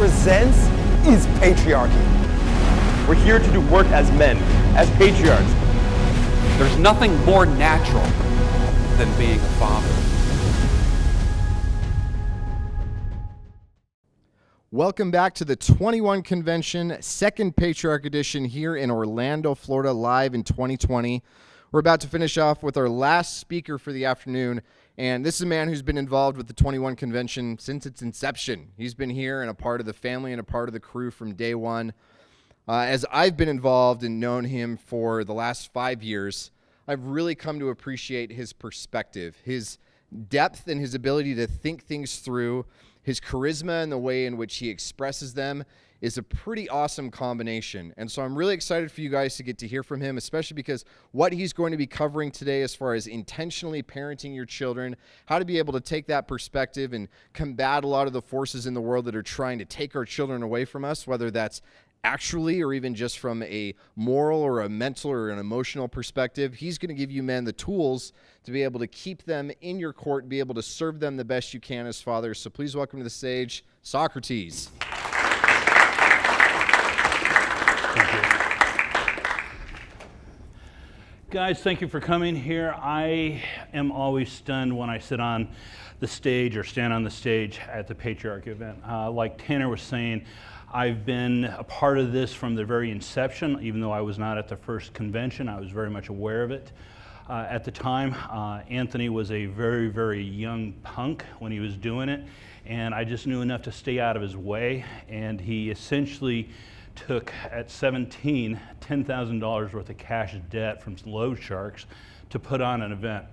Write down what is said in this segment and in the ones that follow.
resents is patriarchy. We're here to do work as men, as patriarchs. There's nothing more natural than being a father. Welcome back to the 21 Convention, second Patriarch Edition here in Orlando, Florida, live in 2020. We're about to finish off with our last speaker for the afternoon, and this is a man who's been involved with the 21 Convention since its inception. He's been here and a part of the family and a part of the crew from day one. As I've been involved and known him for the last 5 years, I've really come to appreciate his perspective, his depth and his ability to think things through. His charisma and the way in which he expresses them is a pretty awesome combination. And so I'm really excited for you guys to get to hear from him, especially because what he's going to be covering today as far as intentionally parenting your children, how to be able to take that perspective and combat a lot of the forces in the world that are trying to take our children away from us, whether that's actually or even just from a moral or a mental or an emotional perspective. He's going to give you men the tools to be able to keep them in your court, be able to serve them the best you can as fathers. So please welcome to the stage, Socrates. Guys, thank you for coming here. I am always stunned when I sit on the stage or stand on the stage at the Patriarch event. Like Tanner was saying, I've been a part of this from the very inception. Even though I was not at the first convention, I was very much aware of it. At the time, Anthony was a very, very young punk when he was doing it, and I just knew enough to stay out of his way, and he essentially took, at 17, $10,000 worth of cash debt from loan sharks to put on an event.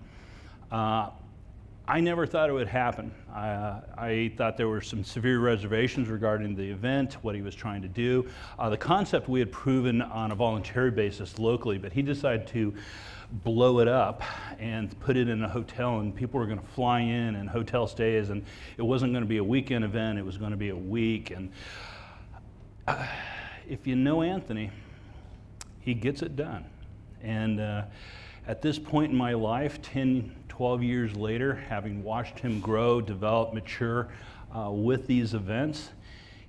I never thought it would happen. I thought there were some severe reservations regarding the event, what he was trying to do. The concept we had proven on a voluntary basis locally, but he decided to blow it up and put it in a hotel, and people were going to fly in and hotel stays, and it wasn't going to be a weekend event, it was going to be a week. And if you know Anthony, he gets it done. And at this point in my life, 12 years later, having watched him grow, develop, mature with these events,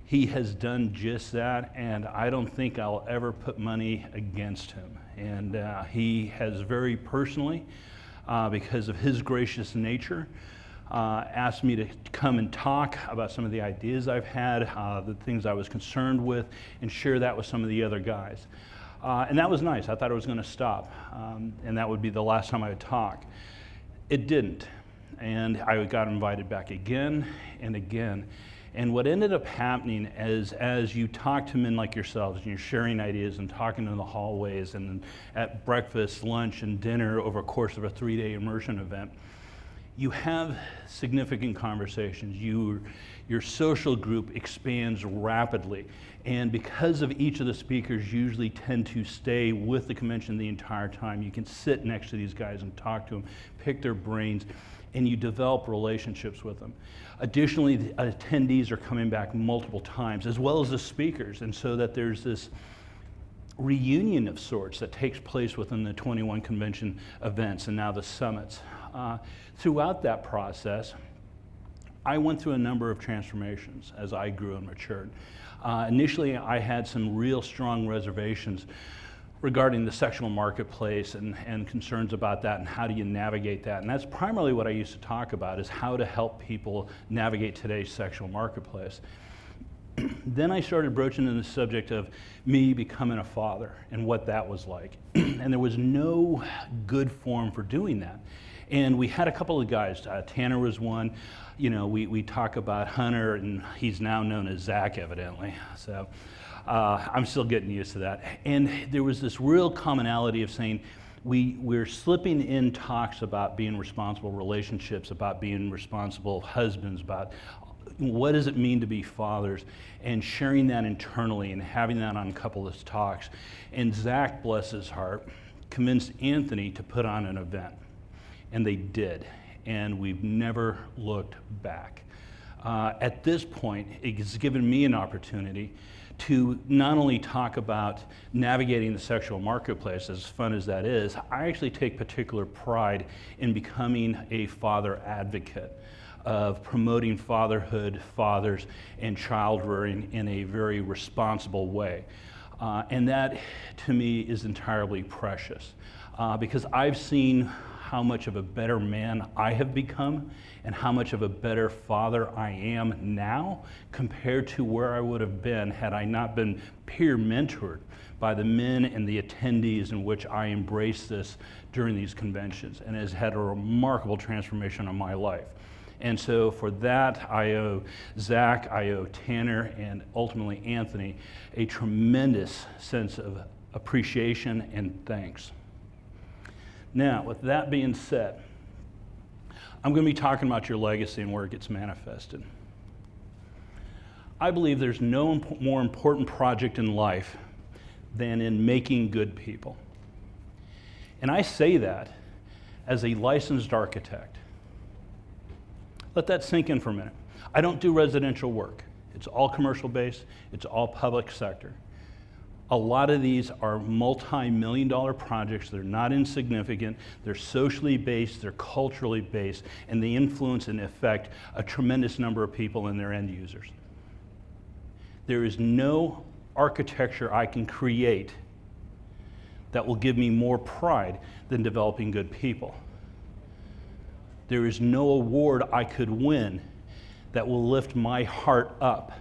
he has done just that, and I don't think I'll ever put money against him. And he has very personally, because of his gracious nature, asked me to come and talk about some of the ideas I've had, the things I was concerned with, and share that with some of the other guys. And that was nice. I thought it was going to stop, and that would be the last time I would talk. It didn't, and I got invited back again and again. And what ended up happening is, as you talk to men like yourselves, and you're sharing ideas and talking in the hallways and at breakfast, lunch, and dinner over a course of a 3-day immersion event, you have significant conversations. Your social group expands rapidly. And because of each of the speakers usually tend to stay with the convention the entire time, you can sit next to these guys and talk to them, pick their brains, and you develop relationships with them. Additionally, the attendees are coming back multiple times, as well as the speakers, and so that there's this reunion of sorts that takes place within the 21 convention events and now the summits. Throughout that process, I went through a number of transformations as I grew and matured. Initially, I had some real strong reservations regarding the sexual marketplace and concerns about that and how do you navigate that. And that's primarily what I used to talk about, is how to help people navigate today's sexual marketplace. Then I started broaching in the subject of me becoming a father and what that was like. And there was no good forum for doing that. And we had a couple of guys, Tanner was one. You know, we talk about Hunter, and he's now known as Zach, evidently. So I'm still getting used to that. And there was this real commonality of saying, we're slipping in talks about being responsible relationships, about being responsible husbands, about what does it mean to be fathers, and sharing that internally and having that on a couple of talks. And Zach, bless his heart, convinced Anthony to put on an event. And they did, and we've never looked back. At this point, it's given me an opportunity to not only talk about navigating the sexual marketplace, as fun as that is, I actually take particular pride in becoming a father advocate of promoting fatherhood, fathers, and child rearing in a very responsible way. And that, to me, is entirely precious because I've seen how much of a better man I have become and how much of a better father I am now compared to where I would have been had I not been peer mentored by the men and the attendees in which I embraced this during these conventions, and has had a remarkable transformation on my life. And so for that, I owe Zach, I owe Tanner, and ultimately Anthony a tremendous sense of appreciation and thanks. Now, with that being said, I'm going to be talking about your legacy and where it gets manifested. I believe there's no more important project in life than in making good people. And I say that as a licensed architect. Let that sink in for a minute. I don't do residential work. It's all commercial based, it's all public sector. A lot of these are multi-million-dollar projects. They're not insignificant. They're socially based, they're culturally based, and they influence and affect a tremendous number of people and their end users. There is no architecture I can create that will give me more pride than developing good people. There is no award I could win that will lift my heart up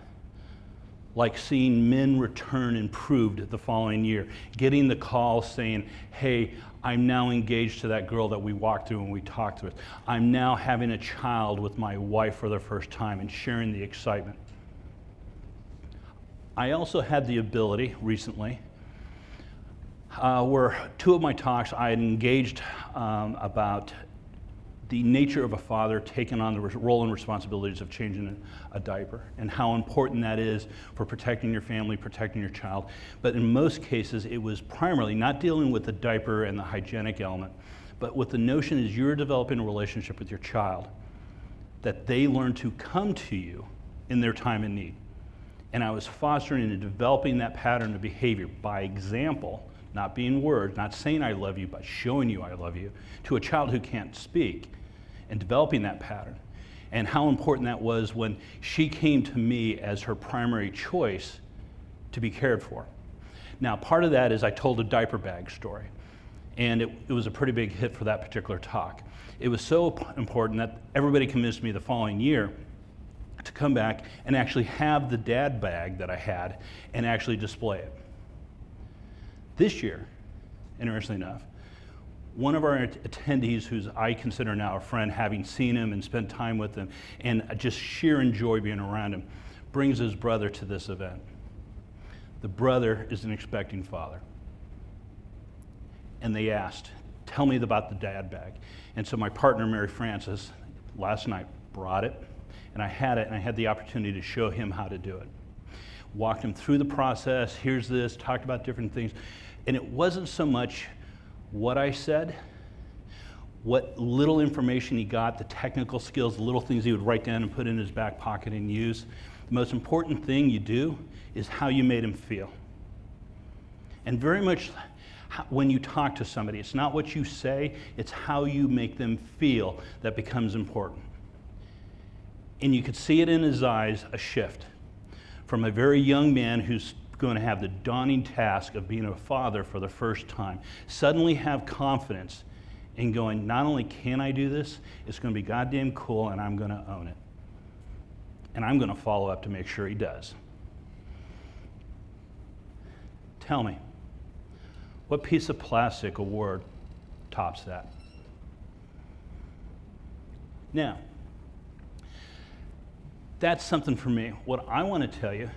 like seeing men return improved the following year, getting the call saying, hey, I'm now engaged to that girl that we walked through and we talked with. I'm now having a child with my wife for the first time and sharing the excitement. I also had the ability recently where two of my talks I had engaged about the nature of a father taking on the role and responsibilities of changing a diaper and how important that is for protecting your family, protecting your child. But in most cases, it was primarily not dealing with the diaper and the hygienic element, but with the notion as you're developing a relationship with your child, that they learn to come to you in their time of need. And I was fostering and developing that pattern of behavior by example, not being words, not saying I love you, but showing you I love you, to a child who can't speak, and developing that pattern. And how important that was when she came to me as her primary choice to be cared for. Now, part of that is I told a diaper bag story, and it was a pretty big hit for that particular talk. It was so important that everybody convinced me the following year to come back and actually have the dad bag that I had and actually display it. This year, interestingly enough, one of our attendees, who's I consider now a friend, having seen him and spent time with him, and just sheer enjoy being around him, brings his brother to this event. The brother is an expecting father. And they asked, tell me about the dad bag. And so my partner, Mary Frances, last night brought it, and I had the opportunity to show him how to do it. Walked him through the process, here's this, talked about different things. And it wasn't so much what I said, what little information he got, the technical skills, the little things he would write down and put in his back pocket and use. The most important thing you do is how you made him feel. And very much when you talk to somebody, it's not what you say, it's how you make them feel that becomes important. And you could see it in his eyes, a shift from a very young man who's going to have the daunting task of being a father for the first time, suddenly have confidence in going, not only can I do this, it's going to be goddamn cool and I'm going to own it. And I'm going to follow up to make sure he does. Tell me, what piece of plastic award tops that? Now, that's something for me. What I want to tell you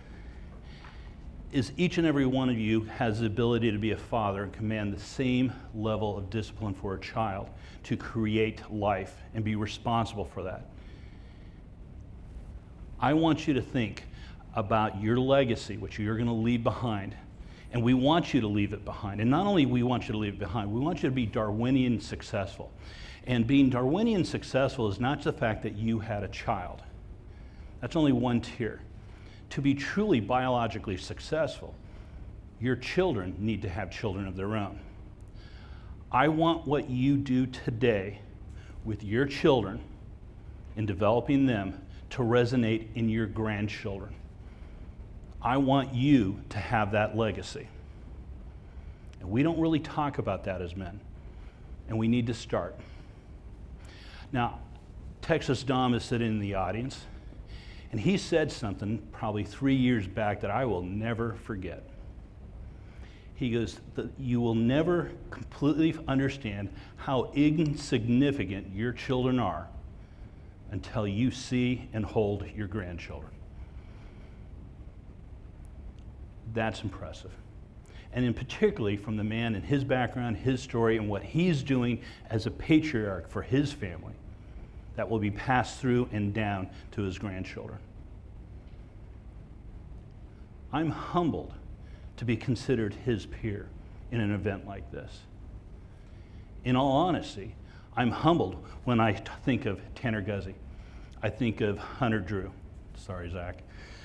is each and every one of you has the ability to be a father and command the same level of discipline for a child to create life and be responsible for that. I want you to think about your legacy, which you're going to leave behind, and we want you to leave it behind. And not only we want you to leave it behind, we want you to be Darwinian successful. And being Darwinian successful is not just the fact that you had a child. That's only one tier. To be truly biologically successful, your children need to have children of their own. I want what you do today with your children in developing them to resonate in your grandchildren. I want you to have that legacy. And we don't really talk about that as men, and we need to start. Now, Texas Dom is sitting in the audience, and he said something probably 3 years back that I will never forget. He goes, you will never completely understand how insignificant your children are until you see and hold your grandchildren. That's impressive. And in particularly from the man and his background, his story, and what he's doing as a patriarch for his family that will be passed through and down to his grandchildren. I'm humbled to be considered his peer in an event like this. In all honesty, I'm humbled when I think of Tanner Guzzi. I think of Hunter Drew. Sorry, Zach.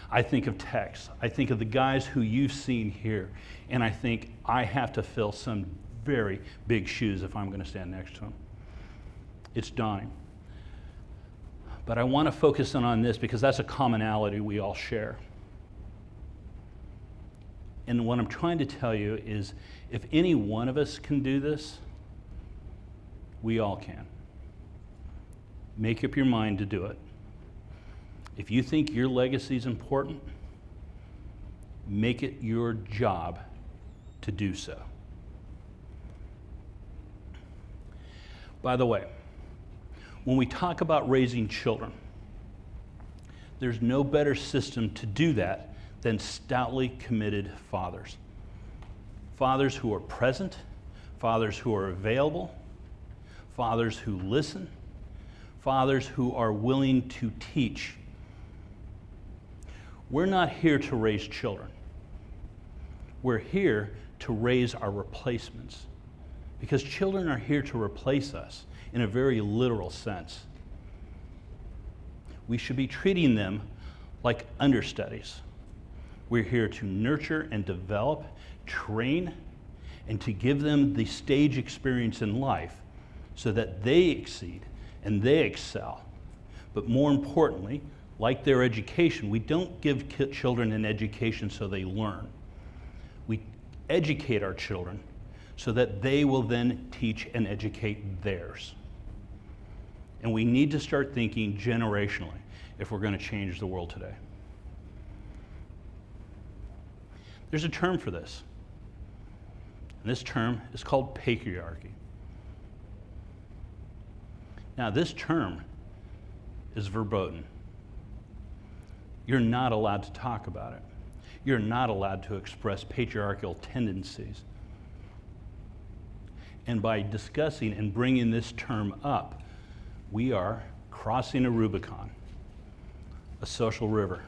I think of Tex. I think of the guys who you've seen here, and I think I have to fill some very big shoes if I'm going to stand next to them. It's daunting. But I want to focus on this because that's a commonality we all share. And what I'm trying to tell you is if any one of us can do this, we all can. Make up your mind to do it. If you think your legacy is important, make it your job to do so. By the way, when we talk about raising children, there's no better system to do that than stoutly committed fathers. Fathers who are present, fathers who are available, fathers who listen, fathers who are willing to teach. We're not here to raise children. We're here to raise our replacements, because children are here to replace us in a very literal sense. We should be treating them like understudies. We're here to nurture and develop, train, and to give them the stage experience in life so that they exceed and they excel. But more importantly, like their education, we don't give children an education so they learn. We educate our children so that they will then teach and educate theirs. And we need to start thinking generationally if we're going to change the world today. There's a term for this, and this term is called patriarchy. Now, this term is verboten. You're not allowed to talk about it. You're not allowed to express patriarchal tendencies. And by discussing and bringing this term up, we are crossing a Rubicon, a social river.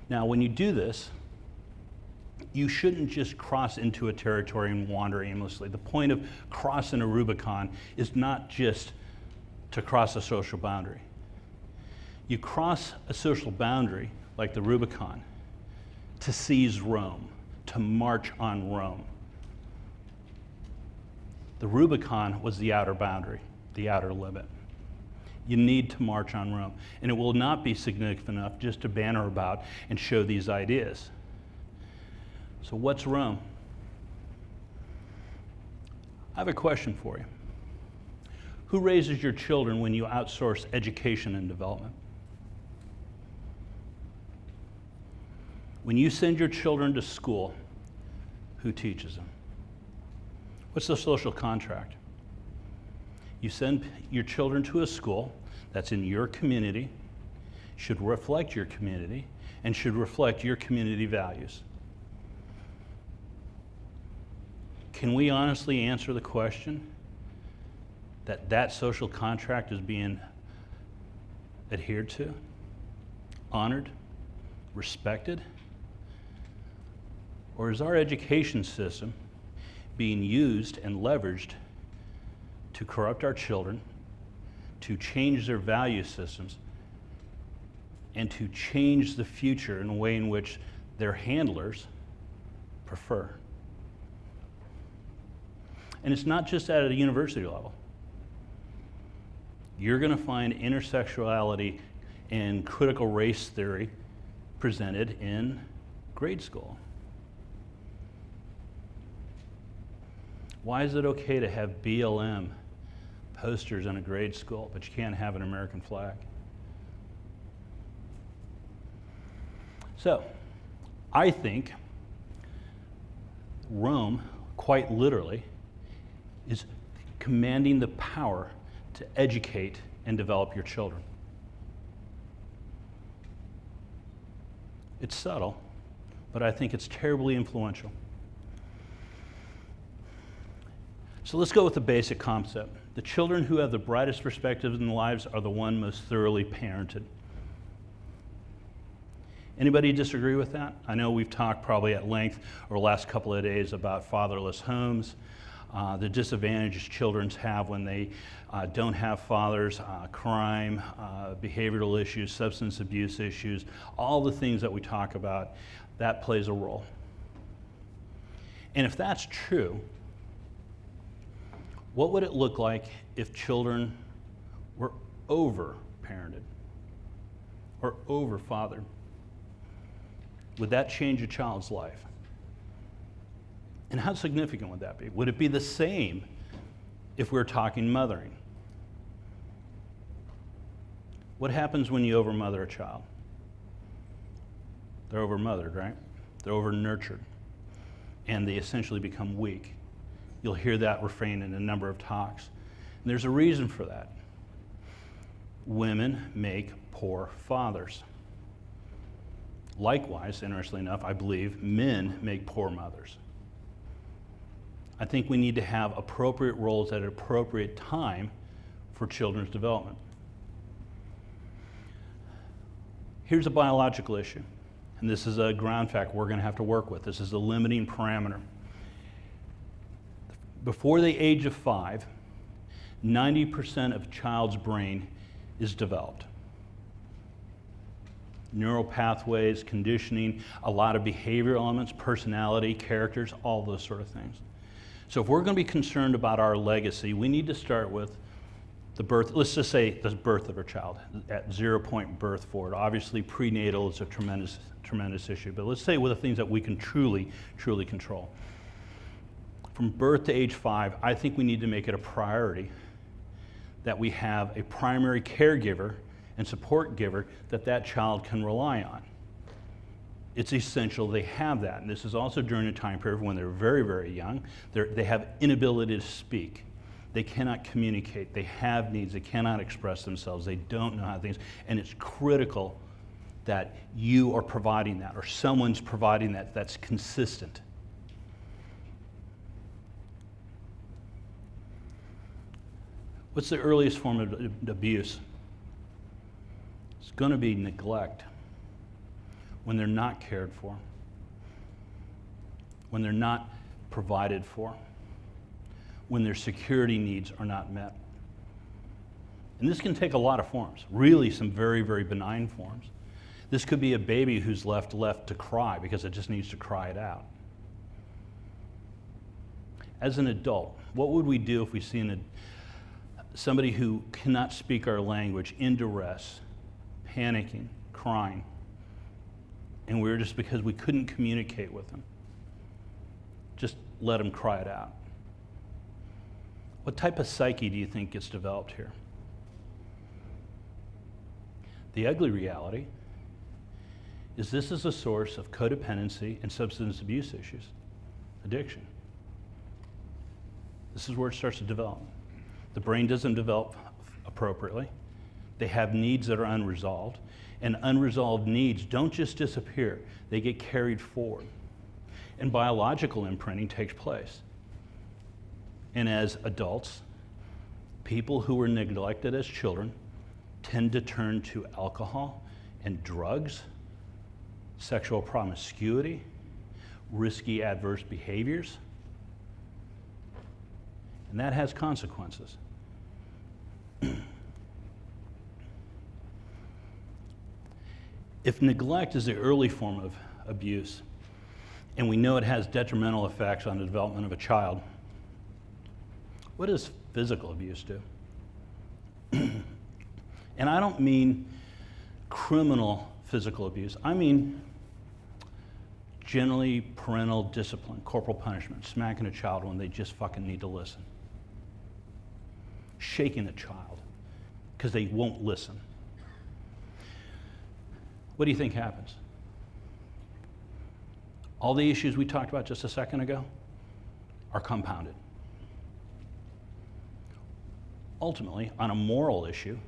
Now, when you do this, you shouldn't just cross into a territory and wander aimlessly. The point of crossing a Rubicon is not just to cross a social boundary. You cross a social boundary, like the Rubicon, to seize Rome, to march on Rome. The Rubicon was the outer boundary, the outer limit. You need to march on Rome. And it will not be significant enough just to banter about and show these ideas. So what's Rome? I have a question for you. Who raises your children when you outsource education and development? When you send your children to school, who teaches them? What's the social contract? You send your children to a school that's in your community, should reflect your community, and should reflect your community values. Can we honestly answer the question that that social contract is being adhered to, honored, respected? Or is our education system being used and leveraged to corrupt our children, to change their value systems, and to change the future in a way in which their handlers prefer? And it's not just at a university level. you're going to find intersexuality and critical race theory presented in grade school. Why is it okay to have BLM posters in a grade school, but you can't have an American flag? So, I think Rome, quite literally, is commanding the power to educate and develop your children. It's subtle, but I think it's terribly influential. So let's go with the basic concept. The children who have the brightest perspectives in their lives are the one most thoroughly parented. Anybody disagree with that? I know we've talked probably at length over the last couple of days about fatherless homes, the disadvantages children have when they don't have fathers, crime, behavioral issues, substance abuse issues, all the things that we talk about, that plays a role. And if that's true, what would it look like if children were over-parented or over-fathered? Would that change a child's life? And how significant would that be? Would it be the same if we're talking mothering? What happens when you over-mother a child? They're over-mothered, right? They're over-nurtured. And they essentially become weak. You'll hear that refrain in a number of talks. And there's a reason for that. Women make poor fathers. Likewise, interestingly enough, I believe men make poor mothers. I think we need to have appropriate roles at an appropriate time for children's development. Here's a biological issue, and this is a ground fact we're going to have to work with. This is a limiting parameter. Before the age of 5, 90% of a child's brain is developed. Neural pathways, conditioning, a lot of behavioral elements, personality, characters, all those sort of things. So if we're going to be concerned about our legacy, we need to start with the birth, let's just say the birth of our child, at 0 point birth forward. Obviously prenatal is a tremendous issue, but let's say with the things that we can truly control. From birth to age 5, I think we need to make it a priority that we have a primary caregiver and support giver that child can rely on. It's essential they have that. And this is also during a time period when they're very, very young. They have inability to speak. They cannot communicate. They have needs. They cannot express themselves. They don't know how things. And it's critical that you are providing that or someone's providing that that's consistent. What's the earliest form of abuse? It's going to be neglect. When they're not cared for, when they're not provided for, when their security needs are not met. And this can take a lot of forms, really some very, very benign forms. This could be a baby who's left to cry because it just needs to cry it out. As an adult, what would we do if we see somebody who cannot speak our language in duress, panicking, crying, and we were just because we couldn't communicate with them? Just let them cry it out. What type of psyche do you think gets developed here? The ugly reality is this is a source of codependency and substance abuse issues, addiction. This is where it starts to develop. The brain doesn't develop appropriately. They have needs that are unresolved. And unresolved needs don't just disappear, they get carried forward. And biological imprinting takes place. And as adults, people who were neglected as children tend to turn to alcohol and drugs, sexual promiscuity, risky adverse behaviors. And that has consequences. If neglect is the early form of abuse, and we know it has detrimental effects on the development of a child, what does physical abuse do? And I don't mean criminal physical abuse. I mean generally parental discipline, corporal punishment, smacking a child when they just fucking need to listen. Shaking a child because they won't listen. What do you think happens? All the issues we talked about just a second ago are compounded. Ultimately, on a moral issue,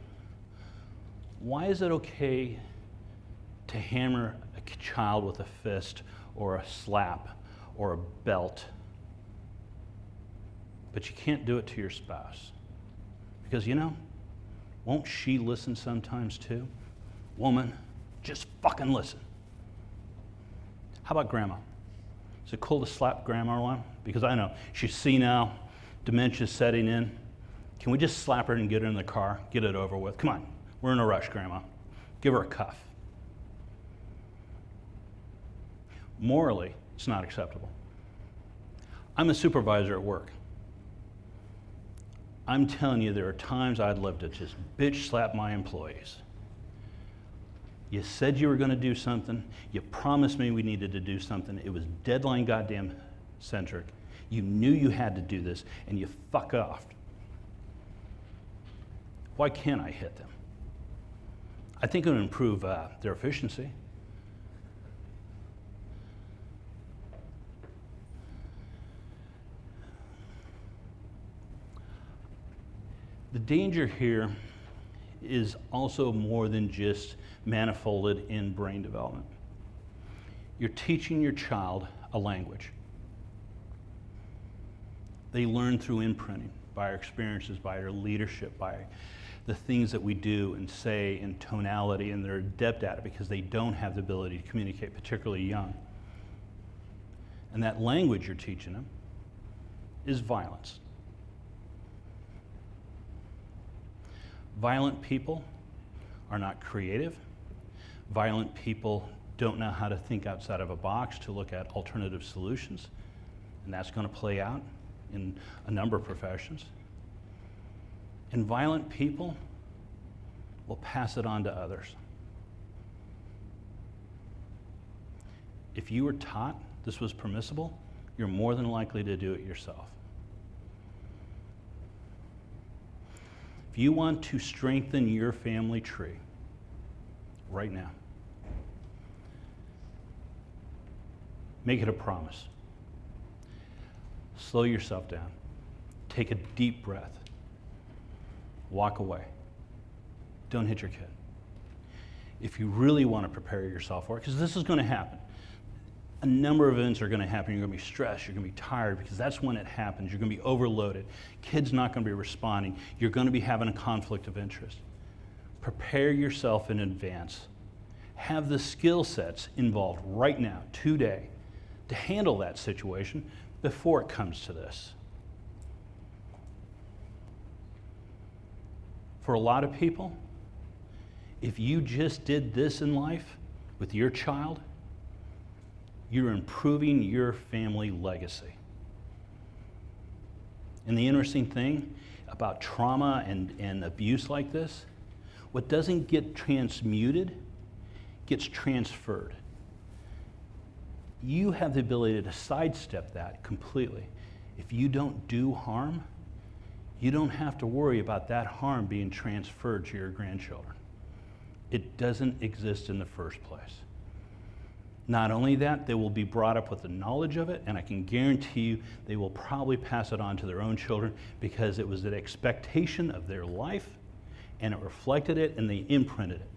why is it okay to hammer a child with a fist or a slap or a belt, but you can't do it to your spouse? Because, won't she listen sometimes too? Woman, just fucking listen. How about grandma? Is it cool to slap grandma one? Because I know she's senile, dementia's setting in. Can we just slap her and get her in the car, get it over with? Come on, we're in a rush, grandma. Give her a cuff. Morally, it's not acceptable. I'm a supervisor at work. I'm telling you, there are times I'd love to just bitch slap my employees. You said you were going to do something. You promised me we needed to do something. It was deadline goddamn centric. You knew you had to do this, and you fuck off. Why can't I hit them? I think it would improve their efficiency. The danger here is also more than just manifolded in brain development. You're teaching your child a language. They learn through imprinting, by our experiences, by our leadership, by the things that we do and say in tonality, and they're adept at it because they don't have the ability to communicate, particularly young. And that language you're teaching them is violence. Violent people are not creative. Violent people don't know how to think outside of a box to look at alternative solutions. And that's going to play out in a number of professions. And violent people will pass it on to others. If you were taught this was permissible, you're more than likely to do it yourself. If you want to strengthen your family tree right now, make it a promise. Slow yourself down. Take a deep breath. Walk away. Don't hit your kid. If you really want to prepare yourself for it, because this is going to happen. A number of events are going to happen. You're going to be stressed. You're going to be tired because that's when it happens. You're going to be overloaded. Kid's not going to be responding. You're going to be having a conflict of interest. Prepare yourself in advance. Have the skill sets involved right now, today, to handle that situation before it comes to this. For a lot of people, if you just did this in life with your child, you're improving your family legacy. And the interesting thing about trauma and abuse like this, what doesn't get transmuted gets transferred. You have the ability to sidestep that completely. If you don't do harm, you don't have to worry about that harm being transferred to your grandchildren. It doesn't exist in the first place. Not only that, they will be brought up with the knowledge of it, and I can guarantee you they will probably pass it on to their own children because it was an expectation of their life, and it reflected it, and they imprinted it,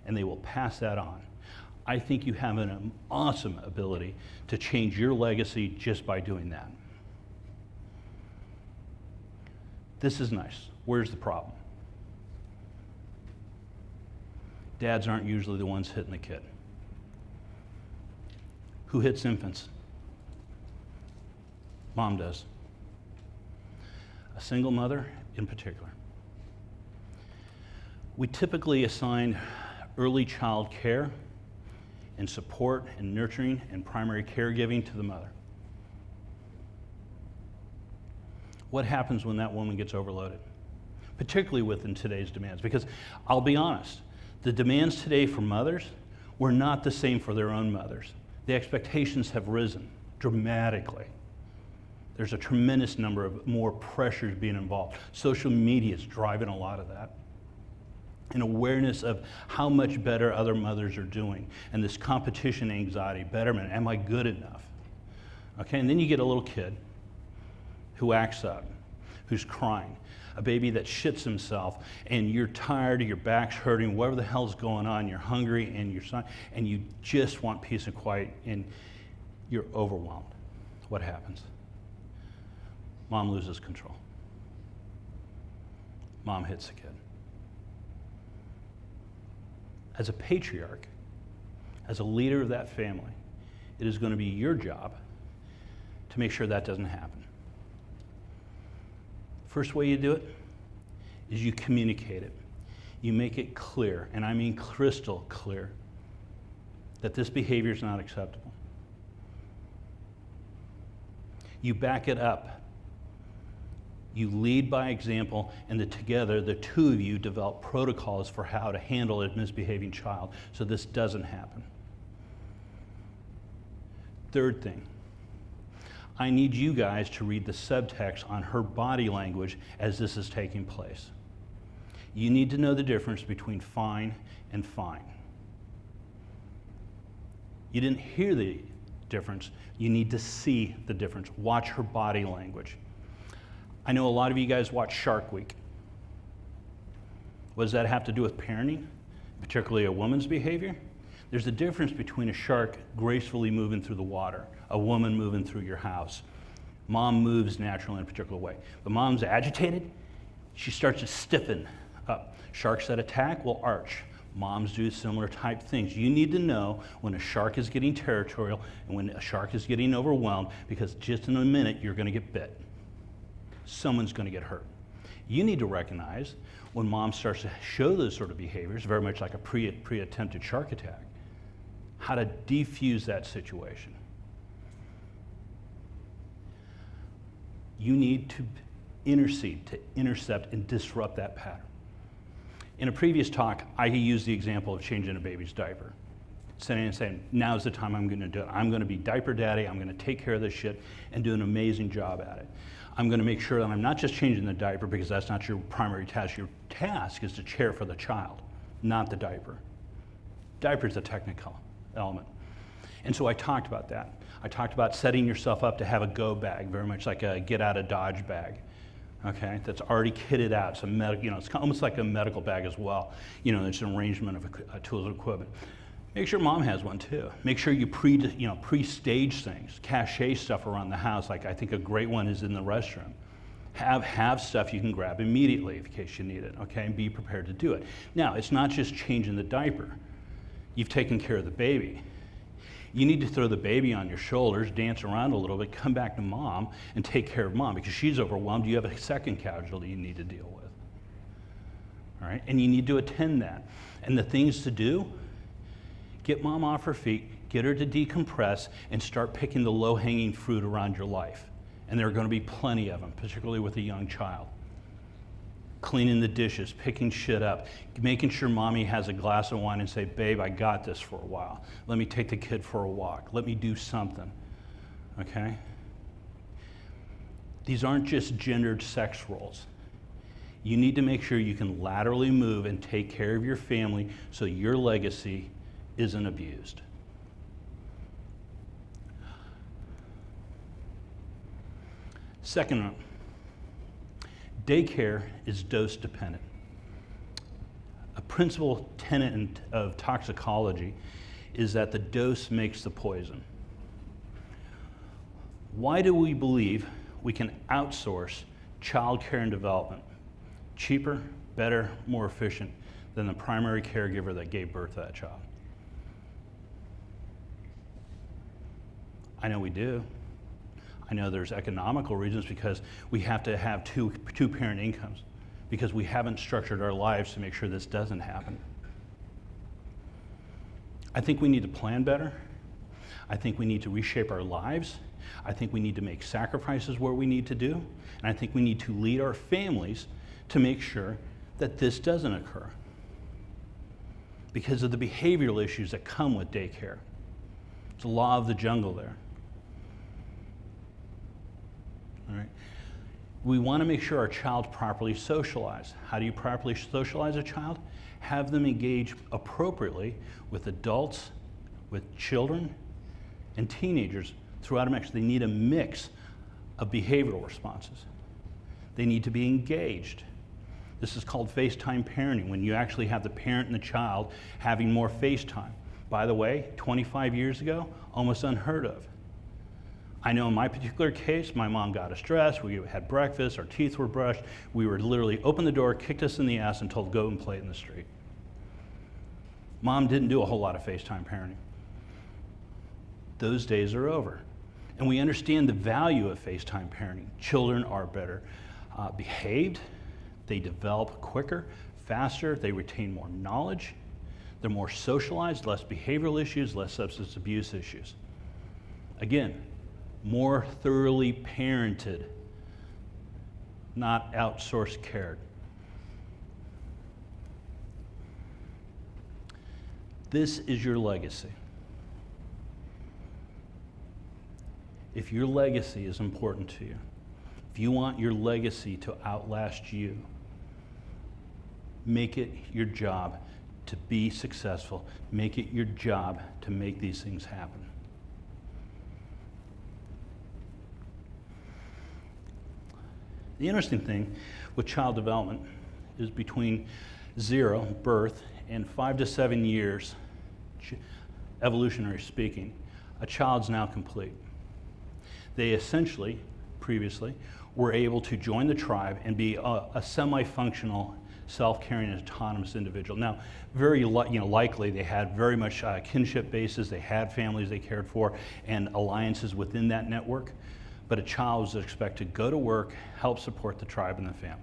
and they will pass that on. I think you have an awesome ability to change your legacy just by doing that. This is nice. Where's the problem? Dads aren't usually the ones hitting the kid. Who hits infants? Mom does. A single mother in particular. We typically assign early child care and support and nurturing and primary caregiving to the mother. What happens when that woman gets overloaded? particularly within today's demands. Because I'll be honest, the demands today for mothers were not the same for their own mothers. The expectations have risen dramatically. There's a tremendous number of more pressures being involved. Social media is driving a lot of that. An awareness of how much better other mothers are doing, and this competition anxiety, betterment, am I good enough? Okay, and then you get a little kid who acts up, who's crying, a baby that shits himself, and you're tired, your back's hurting, whatever the hell's going on, you're hungry, and you just want peace and quiet, and you're overwhelmed. What happens? Mom loses control. Mom hits the kid. As a patriarch, as a leader of that family, it is going to be your job to make sure that doesn't happen. First way you do it is you communicate it. You make it clear, and I mean crystal clear, that this behavior is not acceptable. You back it up. You lead by example, and together, the two of you develop protocols for how to handle a misbehaving child so this doesn't happen. Third thing, I need you guys to read the subtext on her body language as this is taking place. You need to know the difference between fine and fine. You didn't hear the difference, you need to see the difference. Watch her body language. I know a lot of you guys watch Shark Week. What does that have to do with parenting, particularly a woman's behavior? There's a difference between a shark gracefully moving through the water, a woman moving through your house. Mom moves naturally in a particular way. But mom's agitated, she starts to stiffen up. Sharks that attack will arch. Moms do similar type things. You need to know when a shark is getting territorial and when a shark is getting overwhelmed, because just in a minute you're going to get bit. Someone's going to get hurt. You need to recognize when mom starts to show those sort of behaviors, very much like a pre-attempted shark attack, how to defuse that situation. You need to intercede, to intercept and disrupt that pattern. In a previous talk, I used the example of changing a baby's diaper. Saying, now's the time I'm going to do it. I'm going to be diaper daddy. I'm going to take care of this shit and do an amazing job at it. I'm going to make sure that I'm not just changing the diaper, because that's not your primary task. Your task is to care for the child, not the diaper. Diaper is a technical element. And so I talked about that. I talked about setting yourself up to have a go bag, very much like a get out of Dodge bag. Okay, that's already kitted out. It's it's almost like a medical bag as well. It's an arrangement of tools and equipment. Make sure mom has one too. Make sure you pre-stage things, cache stuff around the house. Like I think a great one is in the restroom. Have stuff you can grab immediately in case you need it. Okay, and be prepared to do it. Now, it's not just changing the diaper. You've taken care of the baby. You need to throw the baby on your shoulders, dance around a little bit, come back to mom, and take care of mom, because she's overwhelmed. You have a second casualty you need to deal with. All right, and you need to attend that. And the things to do: get mom off her feet, get her to decompress, and start picking the low-hanging fruit around your life. And there are going to be plenty of them, particularly with a young child. Cleaning the dishes, picking shit up, making sure mommy has a glass of wine and say, babe, I got this for a while. Let me take the kid for a walk. Let me do something, okay? These aren't just gendered sex roles. You need to make sure you can laterally move and take care of your family so your legacy isn't abused. Second one, daycare is dose dependent. A principal tenet of toxicology is that the dose makes the poison. Why do we believe we can outsource child care and development cheaper, better, more efficient than the primary caregiver that gave birth to that child? I know we do. I know there's economical reasons, because we have to have two parent incomes, because we haven't structured our lives to make sure this doesn't happen. I think we need to plan better. I think we need to reshape our lives. I think we need to make sacrifices where we need to do. And I think we need to lead our families to make sure that this doesn't occur because of the behavioral issues that come with daycare. It's a law of the jungle there. All right. We want to make sure our child's properly socialized. How do you properly socialize a child? Have them engage appropriately with adults, with children, and teenagers throughout a mix. They need a mix of behavioral responses. They need to be engaged. This is called FaceTime parenting, when you actually have the parent and the child having more FaceTime. By the way, 25 years ago, almost unheard of. I know in my particular case, my mom got us dressed, we had breakfast, our teeth were brushed, we were literally opened the door, kicked us in the ass, and told go and play in the street. Mom didn't do a whole lot of FaceTime parenting. Those days are over. And we understand the value of FaceTime parenting. Children are better behaved, they develop quicker, faster, they retain more knowledge, they're more socialized, less behavioral issues, less substance abuse issues. Again, more thoroughly parented, not outsourced cared. This is your legacy. If your legacy is important to you, if you want your legacy to outlast you, make it your job to be successful. Make it your job to make these things happen. The interesting thing with child development is between 0, birth, and 5 to 7 years, evolutionary speaking, a child's now complete. They essentially, previously, were able to join the tribe and be a semi-functional, self-caring, autonomous individual. Now, very likely they had very much kinship bases, they had families they cared for, and alliances within that network, but a child was expected to go to work, help support the tribe and the family.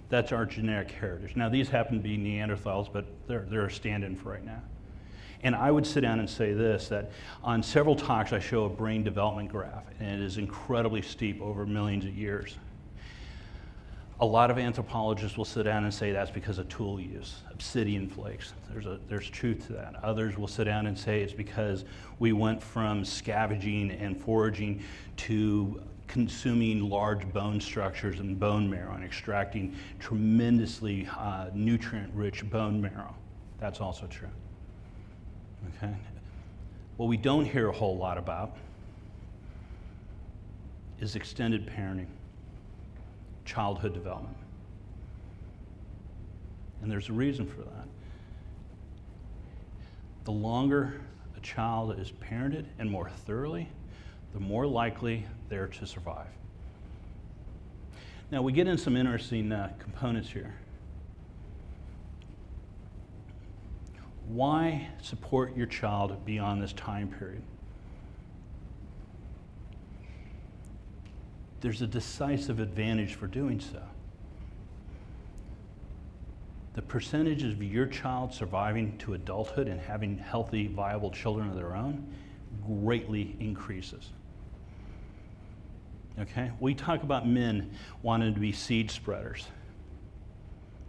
That's our genetic heritage. Now, these happen to be Neanderthals, but they're a stand-in for right now. And I would sit down and say this, that on several talks I show a brain development graph, and it is incredibly steep over millions of years. A lot of anthropologists will sit down and say that's because of tool use, obsidian flakes. There's truth to that. Others will sit down and say it's because we went from scavenging and foraging to consuming large bone structures and bone marrow and extracting tremendously nutrient-rich bone marrow. That's also true. Okay. What we don't hear a whole lot about is extended parenting, childhood development. And there's a reason for that. The longer a child is parented and more thoroughly, the more likely they're to survive. Now, we get in some interesting components here. Why support your child beyond this time period? There's a decisive advantage for doing so. The percentages of your child surviving to adulthood and having healthy, viable children of their own greatly increases. Okay? We talk about men wanting to be seed spreaders.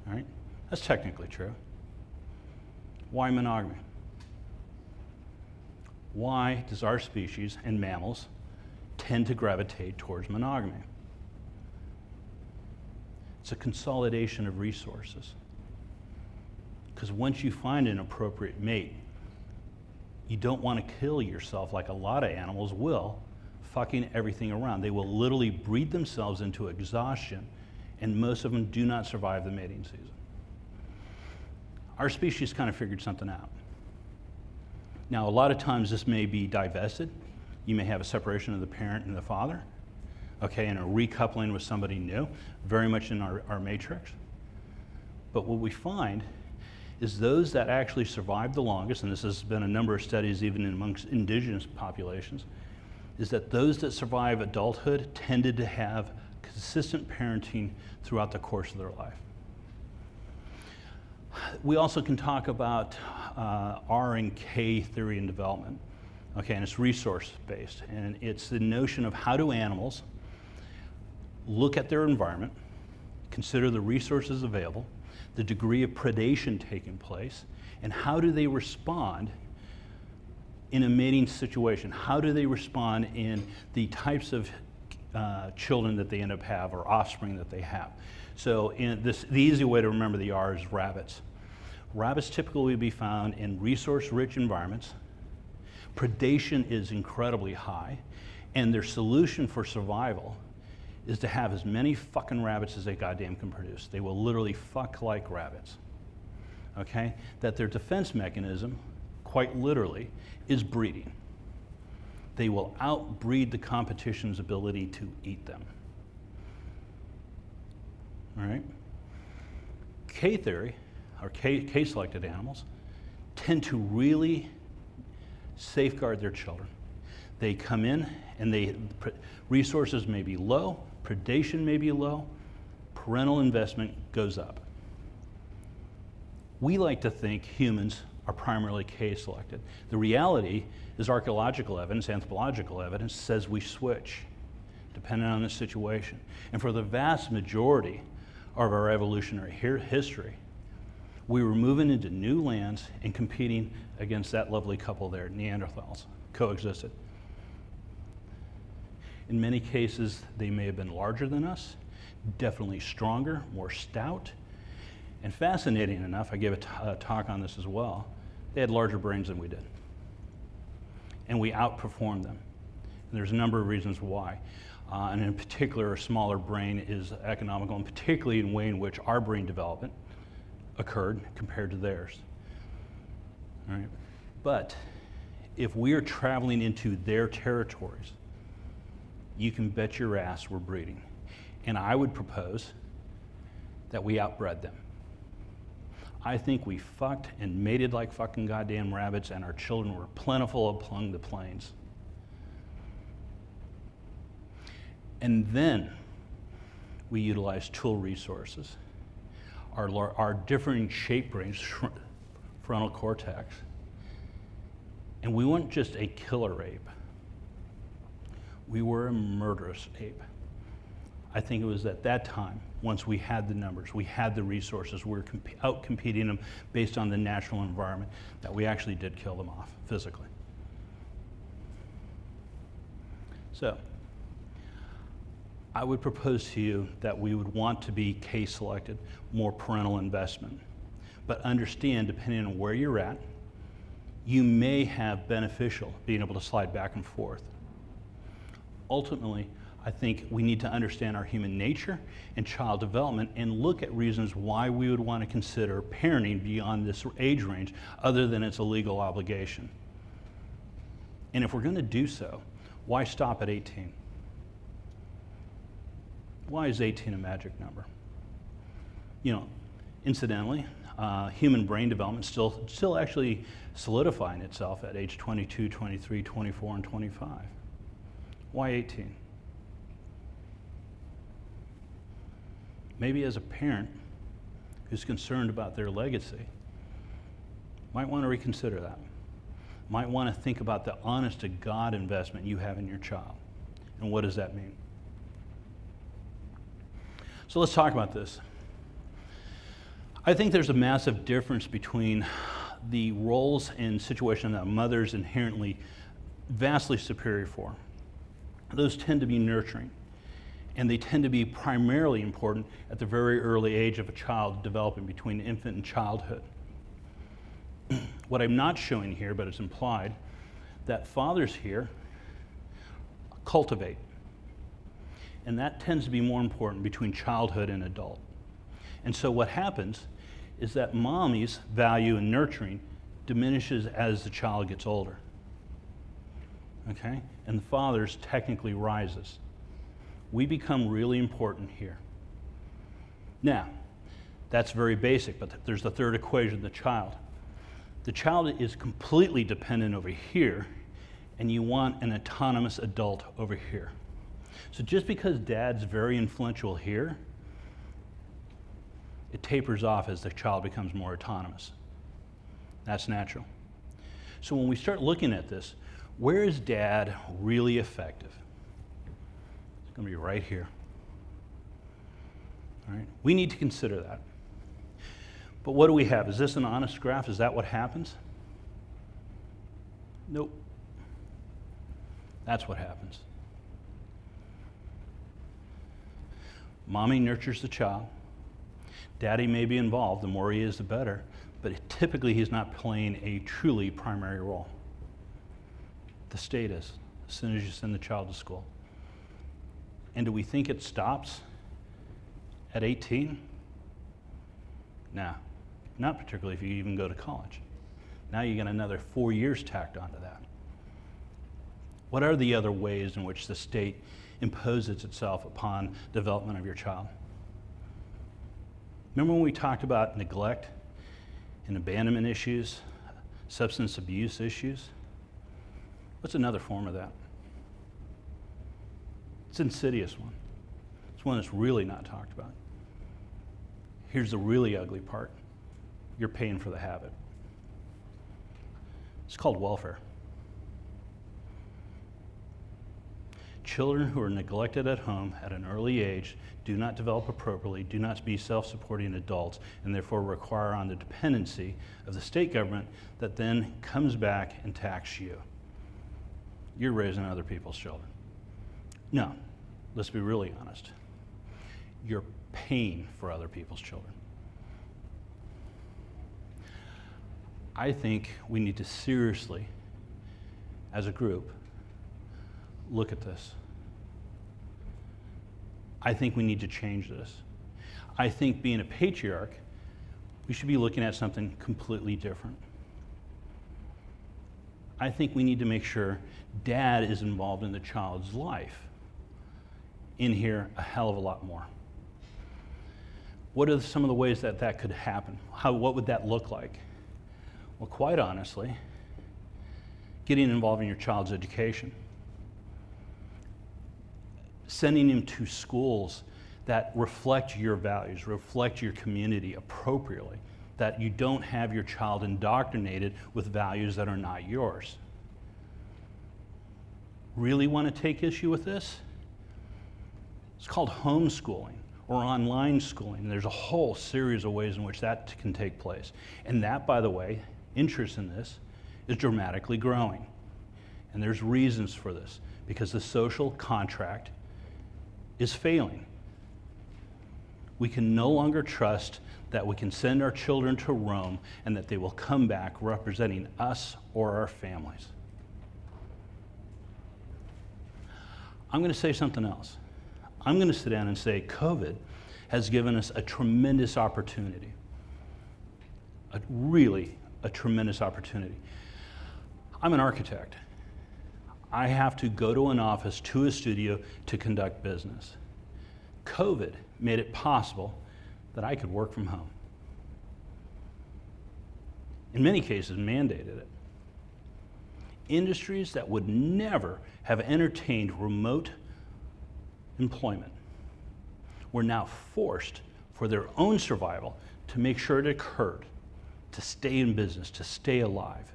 All right? That's technically true. Why monogamy? Why does our species and mammals tend to gravitate towards monogamy? It's a consolidation of resources. Because once you find an appropriate mate, you don't want to kill yourself like a lot of animals will, fucking everything around. They will literally breed themselves into exhaustion, and most of them do not survive the mating season. Our species kind of figured something out. Now, a lot of times this may be divested. You may have a separation of the parent and the father, okay, and a recoupling with somebody new, very much in our matrix. But what we find is those that actually survive the longest, and this has been a number of studies even amongst indigenous populations, is that those that survive adulthood tended to have consistent parenting throughout the course of their life. We also can talk about R and K theory and development, okay, and it's resource-based, and it's the notion of how do animals look at their environment, consider the resources available, the degree of predation taking place, and how do they respond in a mating situation? How do they respond in the types of children that they end up have or offspring that they have? So the easy way to remember the R is rabbits. Rabbits typically will be found in resource-rich environments. Predation is incredibly high, and their solution for survival is to have as many fucking rabbits as they goddamn can produce. They will literally fuck like rabbits, okay? That their defense mechanism, quite literally, is breeding. They will outbreed the competition's ability to eat them, all right? K theory, or K-selected animals, tend to really safeguard their children. They come in and resources may be low, predation may be low, parental investment goes up. We like to think humans are primarily K-selected. The reality is archaeological evidence, anthropological evidence says we switch depending on the situation. And for the vast majority of our evolutionary history, we were moving into new lands and competing against that lovely couple there, Neanderthals, coexisted. In many cases, they may have been larger than us, definitely stronger, more stout, and fascinating enough, I gave a talk on this as well, they had larger brains than we did. And we outperformed them. And there's a number of reasons why. And in particular, a smaller brain is economical, and particularly in the way in which our brain development occurred compared to theirs. All right. But if we are traveling into their territories, you can bet your ass we're breeding. And I would propose that we outbred them. I think we fucked and mated like fucking goddamn rabbits, and our children were plentiful among the plains. And then we utilized tool resources. Our differing shape brains, frontal cortex, and we weren't just a killer ape. We were a murderous ape. I think it was at that time, once we had the numbers, we had the resources, we were out-competing them based on the natural environment, that we actually did kill them off physically. So, I would propose to you that we would want to be case-selected, more parental investment. But understand, depending on where you're at, you may have beneficial being able to slide back and forth. Ultimately, I think we need to understand our human nature and child development and look at reasons why we would want to consider parenting beyond this age range other than it's a legal obligation. And if we're going to do so, why stop at 18? Why is 18 a magic number? You know, incidentally, human brain development still actually solidifying itself at age 22, 23, 24, and 25. Why 18? Maybe as a parent who's concerned about their legacy, might want to reconsider that. Might want to think about the honest to God investment you have in your child. And what does that mean? So let's talk about this. I think there's a massive difference between the roles and situation that a mother's inherently vastly superior for. Those tend to be nurturing, and they tend to be primarily important at the very early age of a child developing between infant and childhood. What I'm not showing here, but it's implied, that fathers here cultivate. And that tends to be more important between childhood and adult. And so what happens is that mommy's value in nurturing diminishes as the child gets older. Okay? And the father's technically rises. We become really important here. Now, that's very basic, but there's the third equation, the child. The child is completely dependent over here, and you want an autonomous adult over here. So just because dad's very influential here, it tapers off as the child becomes more autonomous. That's natural. So when we start looking at this, where is dad really effective? It's going to be right here. All right? We need to consider that. But what do we have? Is this an honest graph? Is that what happens? Nope. That's what happens. Mommy nurtures the child. Daddy may be involved. The more he is, the better. But typically, he's not playing a truly primary role. The state is, as soon as you send the child to school. And do we think it stops at 18? No, not particularly if you even go to college. Now you get another 4 years tacked onto that. What are the other ways in which the state imposes itself upon development of your child? Remember when we talked about neglect and abandonment issues, substance abuse issues? What's another form of that? It's an insidious one. It's one that's really not talked about. Here's the really ugly part. You're paying for the habit. It's called welfare. Children who are neglected at home at an early age do not develop appropriately, do not be self-supporting adults, and therefore require on the dependency of the state government that then comes back and taxes you. You're raising other people's children. No, let's be really honest. You're paying for other people's children. I think we need to seriously, as a group, look at this. I think we need to change this. I think being a patriarch, we should be looking at something completely different. I think we need to make sure dad is involved in the child's life in here a hell of a lot more. What are some of the ways that that could happen? What would that look like? Well, quite honestly, getting involved in your child's education. Sending him to schools that reflect your values, reflect your community appropriately, that you don't have your child indoctrinated with values that are not yours. Really want to take issue with this? It's called homeschooling or online schooling. And there's a whole series of ways in which that can take place. And that, by the way, interest in this is dramatically growing. And there's reasons for this, because the social contract is failing. We can no longer trust that we can send our children to Rome and that they will come back representing us or our families. I'm going to say something else. I'm going to sit down and say COVID has given us a tremendous opportunity. A tremendous opportunity. I'm an architect. I have to go to an office, to a studio, to conduct business. COVID made it possible that I could work from home. In many cases, mandated it. Industries that would never have entertained remote employment were now forced, for their own survival, to make sure it occurred, to stay in business, to stay alive.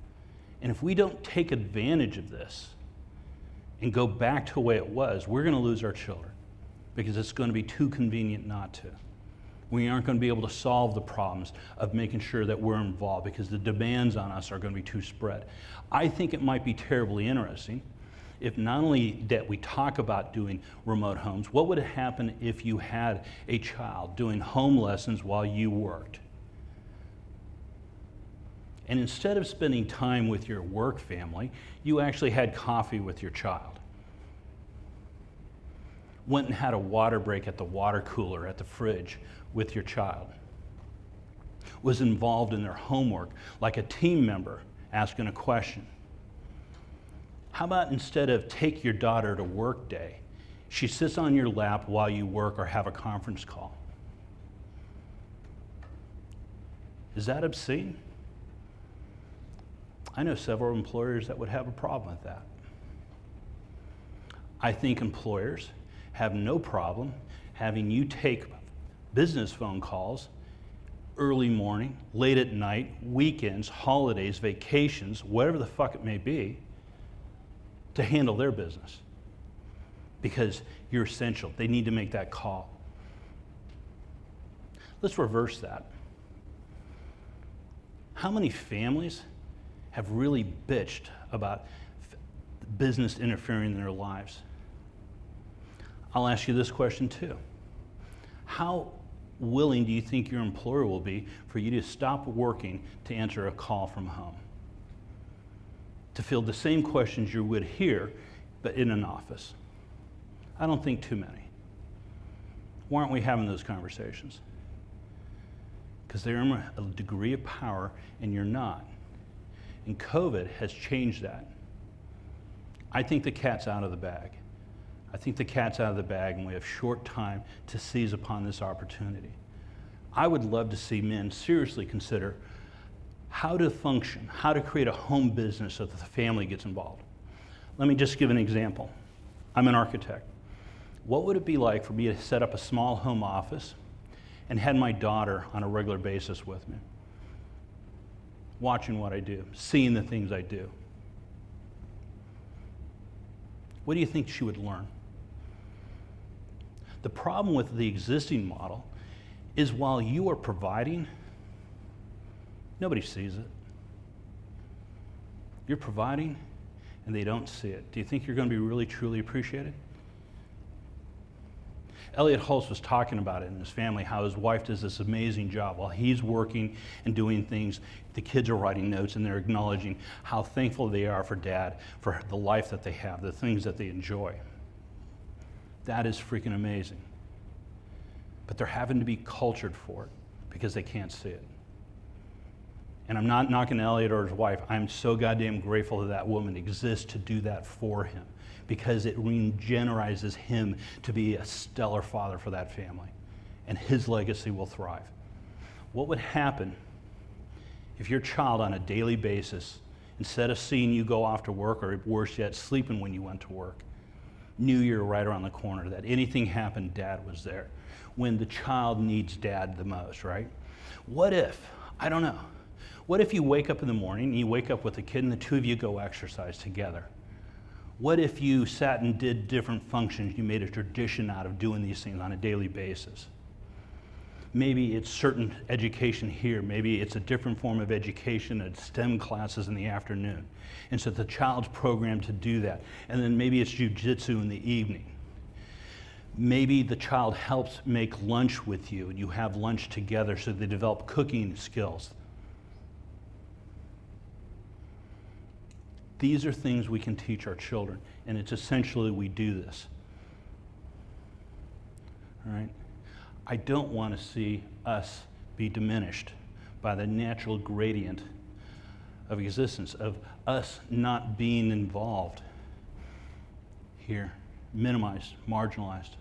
And if we don't take advantage of this and go back to the way it was, we're going to lose our children because it's going to be too convenient not to. We aren't going to be able to solve the problems of making sure that we're involved because the demands on us are going to be too spread. I think it might be terribly interesting if not only that we talk about doing remote homes, what would happen if you had a child doing home lessons while you worked? And instead of spending time with your work family, you actually had coffee with your child. Went and had a water break at the water cooler at the fridge with your child. Was involved in their homework like a team member asking a question. How about instead of take your daughter to work day, she sits on your lap while you work or have a conference call? Is that obscene? I know several employers that would have a problem with that. I think employers have no problem having you take business phone calls early morning, late at night, weekends, holidays, vacations, whatever the fuck it may be, to handle their business. Because you're essential. They need to make that call. Let's reverse that. How many families have really bitched about business interfering in their lives? I'll ask you this question too. How willing do you think your employer will be for you to stop working to answer a call from home? To field the same questions you would here, but in an office? I don't think too many. Why aren't we having those conversations? Because they're in a degree of power and you're not. And COVID has changed that. I think the cat's out of the bag. I think the cat's out of the bag and we have short time to seize upon this opportunity. I would love to see men seriously consider how to function, how to create a home business so that the family gets involved. Let me just give an example. I'm an architect. What would it be like for me to set up a small home office and had my daughter on a regular basis with me, watching what I do, seeing the things I do? What do you think she would learn? The problem with the existing model is while you are providing, nobody sees it. You're providing and they don't see it. Do you think you're going to be really, truly appreciated? Elliot Hulse was talking about it in his family, how his wife does this amazing job. While he's working and doing things, the kids are writing notes and they're acknowledging how thankful they are for Dad, for the life that they have, the things that they enjoy. That is freaking amazing. But they're having to be cultured for it because they can't see it. And I'm not knocking Elliot or his wife. I'm so goddamn grateful that woman exists to do that for him, because it regenerizes him to be a stellar father for that family, and his legacy will thrive. What would happen if your child on a daily basis, instead of seeing you go off to work, or worse yet, sleeping when you went to work, knew you were right around the corner, that anything happened, Dad was there, when the child needs Dad the most, right? What if, I don't know, what if you wake up in the morning, and you wake up with the kid, and the two of you go exercise together? What if you sat and did different functions? You made a tradition out of doing these things on a daily basis. Maybe it's certain education here. Maybe it's a different form of education at STEM classes in the afternoon. And so the child's programmed to do that. And then maybe it's jujitsu in the evening. Maybe the child helps make lunch with you and you have lunch together so they develop cooking skills. These are things we can teach our children, and it's essentially we do this. All right? I don't want to see us be diminished by the natural gradient of existence, of us not being involved here, minimized, marginalized.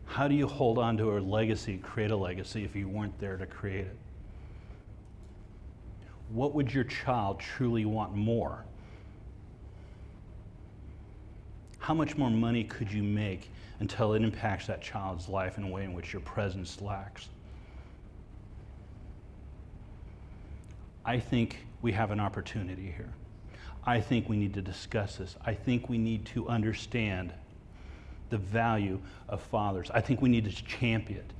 How do you hold on to a legacy, create a legacy, if you weren't there to create it? What would your child truly want more? How much more money could you make until it impacts that child's life in a way in which your presence lacks? I think we have an opportunity here. I think we need to discuss this. I think we need to understand the value of fathers. I think we need to champion it.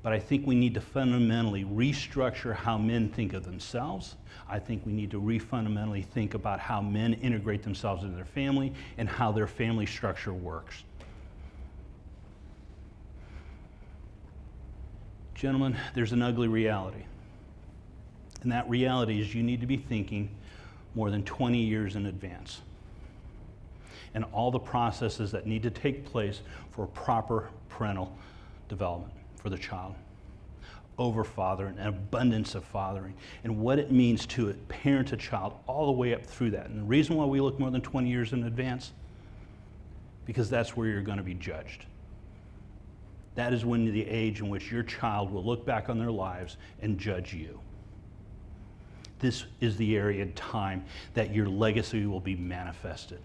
But I think we need to fundamentally restructure how men think of themselves. I think we need to fundamentally think about how men integrate themselves into their family and how their family structure works. Gentlemen, there's an ugly reality. And that reality is you need to be thinking more than 20 years in advance. And all the processes that need to take place for proper parental development for the child, over-fathering, an abundance of fathering, and what it means to parent a child all the way up through that. And the reason why we look more than 20 years in advance, because that's where you're going to be judged. That is when the age in which your child will look back on their lives and judge you. This is the area and time that your legacy will be manifested.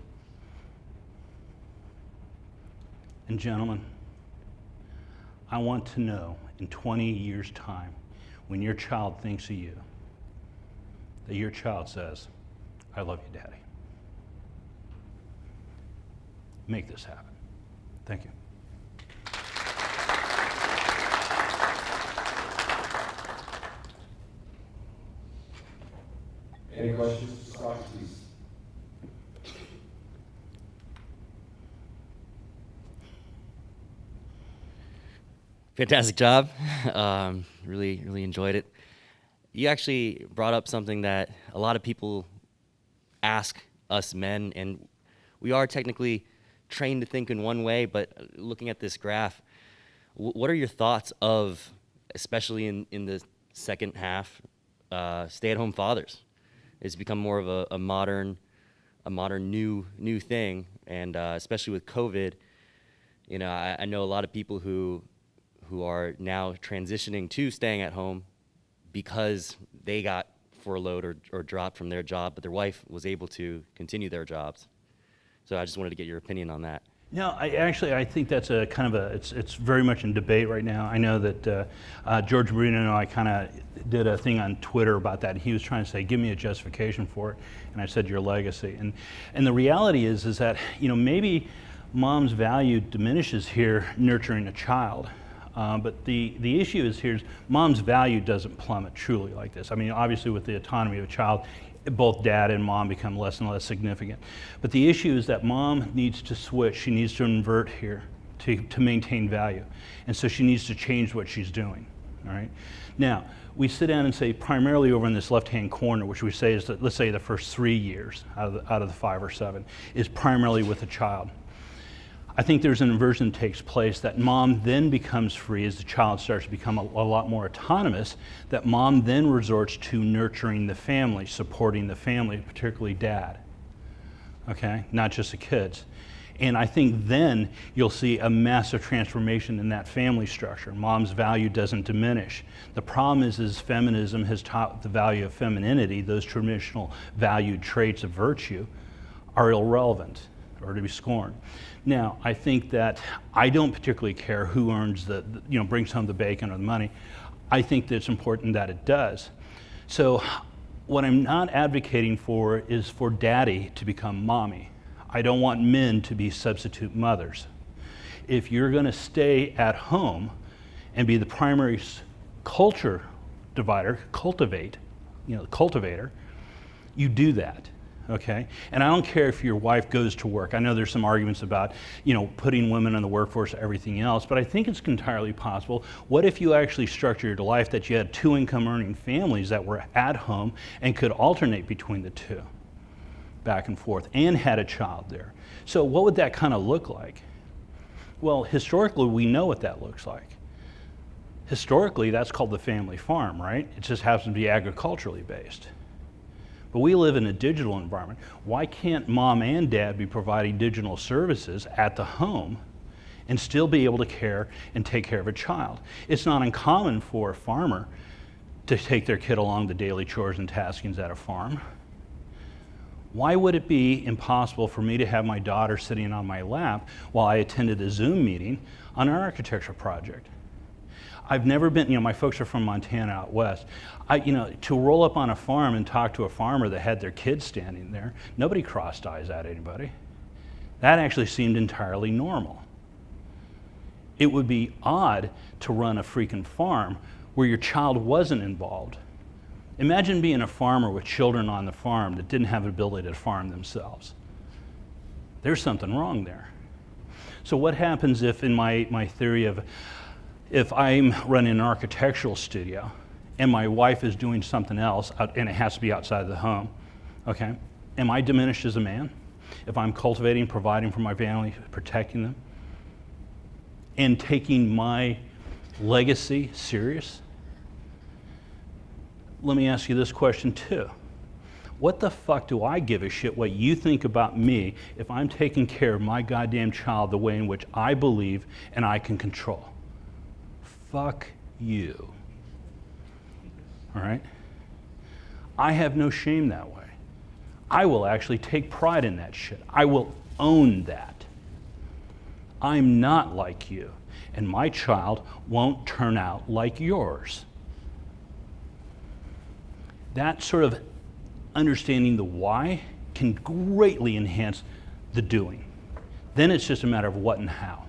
And gentlemen, I want to know in 20 years' time, when your child thinks of you, that your child says, "I love you, Daddy." Make this happen. Thank you. Any questions for Socrates? Fantastic job. Really enjoyed it. You actually brought up something that a lot of people ask us men, and we are technically trained to think in one way, but looking at this graph, what are your thoughts of, especially in the second half, stay-at-home fathers? It's become more of a modern new thing, and especially with COVID, you know, I know a lot of people who are now transitioning to staying at home because they got furloughed or dropped from their job, but their wife was able to continue their jobs. So I just wanted to get your opinion on that. No, I think that's a kind of it's very much in debate right now. I know that George Marino and I kind of did a thing on Twitter about that. He was trying to say, give me a justification for it. And I said, your legacy. And the reality is that, you know, maybe mom's value diminishes here nurturing a child. But the issue is mom's value doesn't plummet truly like this. I mean, obviously with the autonomy of a child, both dad and mom become less and less significant. But the issue is that mom needs to switch. She needs to invert here to maintain value. And so she needs to change what she's doing, all right? Now, we sit down and say primarily over in this left-hand corner, which we say is that, let's say the first 3 years out of the 5 or 7, is primarily with a child. I think there's an inversion that takes place that mom then becomes free as the child starts to become a lot more autonomous, that mom then resorts to nurturing the family, supporting the family, particularly dad, okay? Not just the kids. And I think then you'll see a massive transformation in that family structure. Mom's value doesn't diminish. The problem is feminism has taught the value of femininity. Those traditional valued traits of virtue are irrelevant or to be scorned. Now, I think that I don't particularly care who earns brings home the bacon or the money. I think that it's important that it does. So what I'm not advocating for is for daddy to become mommy. I don't want men to be substitute mothers. If you're gonna stay at home and be the primary culture divider, cultivator, you do that. Okay, and I don't care if your wife goes to work. I know there's some arguments about, putting women in the workforce, everything else, but I think it's entirely possible. What if you actually structured your life that you had 2 income earning families that were at home and could alternate between the two, back and forth, and had a child there? So what would that kind of look like? Well, historically, we know what that looks like. Historically, that's called the family farm, right? It just happens to be agriculturally based. But we live in a digital environment. Why can't mom and dad be providing digital services at the home and still be able to care and take care of a child? It's not uncommon for a farmer to take their kid along the daily chores and taskings at a farm. Why would it be impossible for me to have my daughter sitting on my lap while I attended a Zoom meeting on an architecture project? I've never been, my folks are from Montana out west. To roll up on a farm and talk to a farmer that had their kids standing there, nobody crossed eyes at anybody. That actually seemed entirely normal. It would be odd to run a freaking farm where your child wasn't involved. Imagine being a farmer with children on the farm that didn't have the ability to farm themselves. There's something wrong there. So what happens if, in my theory of, if I'm running an architectural studio and my wife is doing something else, and it has to be outside of the home, okay? Am I diminished as a man? If I'm cultivating, providing for my family, protecting them, and taking my legacy serious? Let me ask you this question too. What the fuck do I give a shit what you think about me if I'm taking care of my goddamn child the way in which I believe and I can control? Fuck you. All right? I have no shame that way. I will actually take pride in that shit. I will own that. I'm not like you, and my child won't turn out like yours. That sort of understanding the why can greatly enhance the doing. Then it's just a matter of what and how.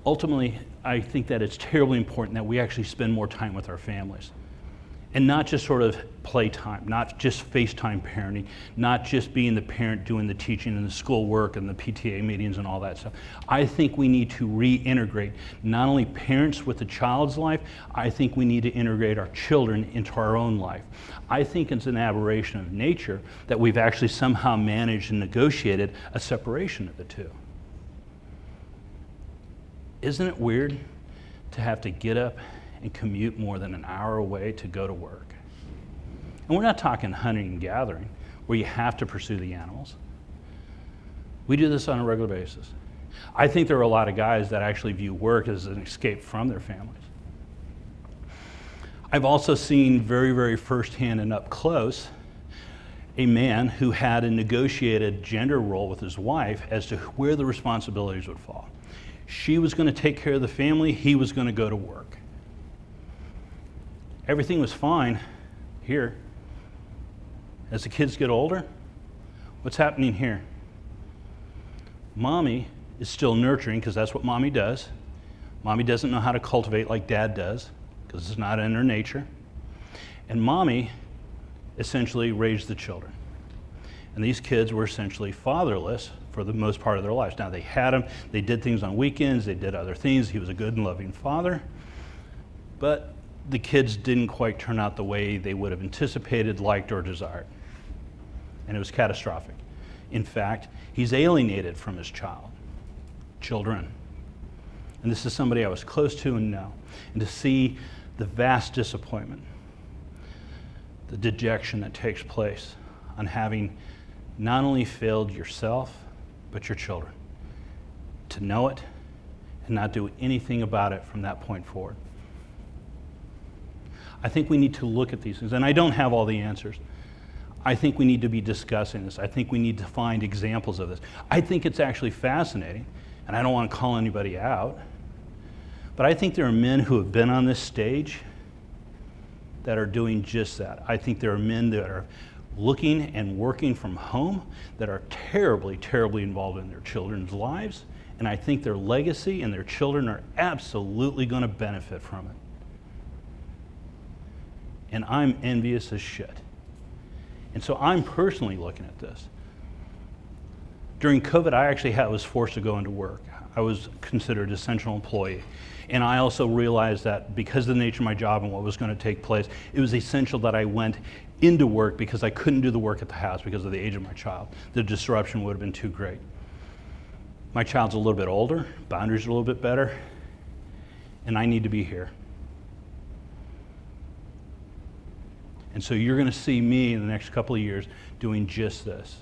Ultimately, I think that it's terribly important that we actually spend more time with our families. And not just sort of playtime, not just FaceTime parenting, not just being the parent doing the teaching and the school work and the PTA meetings and all that stuff. I think we need to reintegrate not only parents with the child's life, I think we need to integrate our children into our own life. I think it's an aberration of nature that we've actually somehow managed and negotiated a separation of the two. Isn't it weird to have to get up and commute more than an hour away to go to work? And we're not talking hunting and gathering, where you have to pursue the animals. We do this on a regular basis. I think there are a lot of guys that actually view work as an escape from their families. I've also seen very, very firsthand and up close a man who had a negotiated gender role with his wife as to where the responsibilities would fall. She was going to take care of the family, he was going to go to work. Everything was fine here. As the kids get older, what's happening here? Mommy is still nurturing, because that's what mommy does. Mommy doesn't know how to cultivate like dad does, because it's not in her nature. And mommy essentially raised the children. And these kids were essentially fatherless for the most part of their lives. Now, they had him, they did things on weekends, they did other things. He was a good and loving father. But the kids didn't quite turn out the way they would have anticipated, liked, or desired. And it was catastrophic. In fact, he's alienated from his children. And this is somebody I was close to and know. And to see the vast disappointment, the dejection that takes place on having not only failed yourself, but your children. To know it and not do anything about it from that point forward. I think we need to look at these things, and I don't have all the answers. I think we need to be discussing this. I think we need to find examples of this. I think it's actually fascinating, and I don't want to call anybody out, but I think there are men who have been on this stage that are doing just that. I think there are men that are looking and working from home that are terribly, terribly involved in their children's lives, and I think their legacy and their children are absolutely going to benefit from it. And I'm envious as shit. And so I'm personally looking at this. During COVID, I actually was forced to go into work. I was considered an essential employee. And I also realized that because of the nature of my job and what was going to take place, it was essential that I went into work because I couldn't do the work at the house because of the age of my child. The disruption would have been too great. My child's a little bit older, boundaries are a little bit better, and I need to be here. And so you're going to see me in the next couple of years doing just this.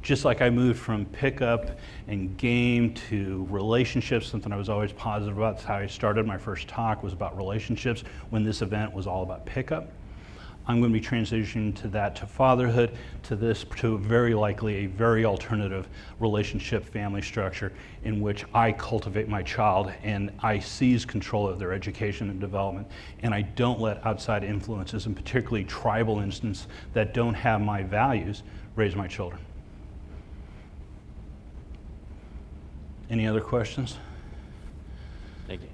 Just like I moved from pickup and game to relationships, something I was always positive about. That's how I started. My first talk was about relationships when this event was all about pickup. I'm going to be transitioning to that, to fatherhood, to very likely a very alternative relationship family structure in which I cultivate my child and I seize control of their education and development, and I don't let outside influences, and particularly tribal instances that don't have my values, raise my children. Any other questions? Thank you.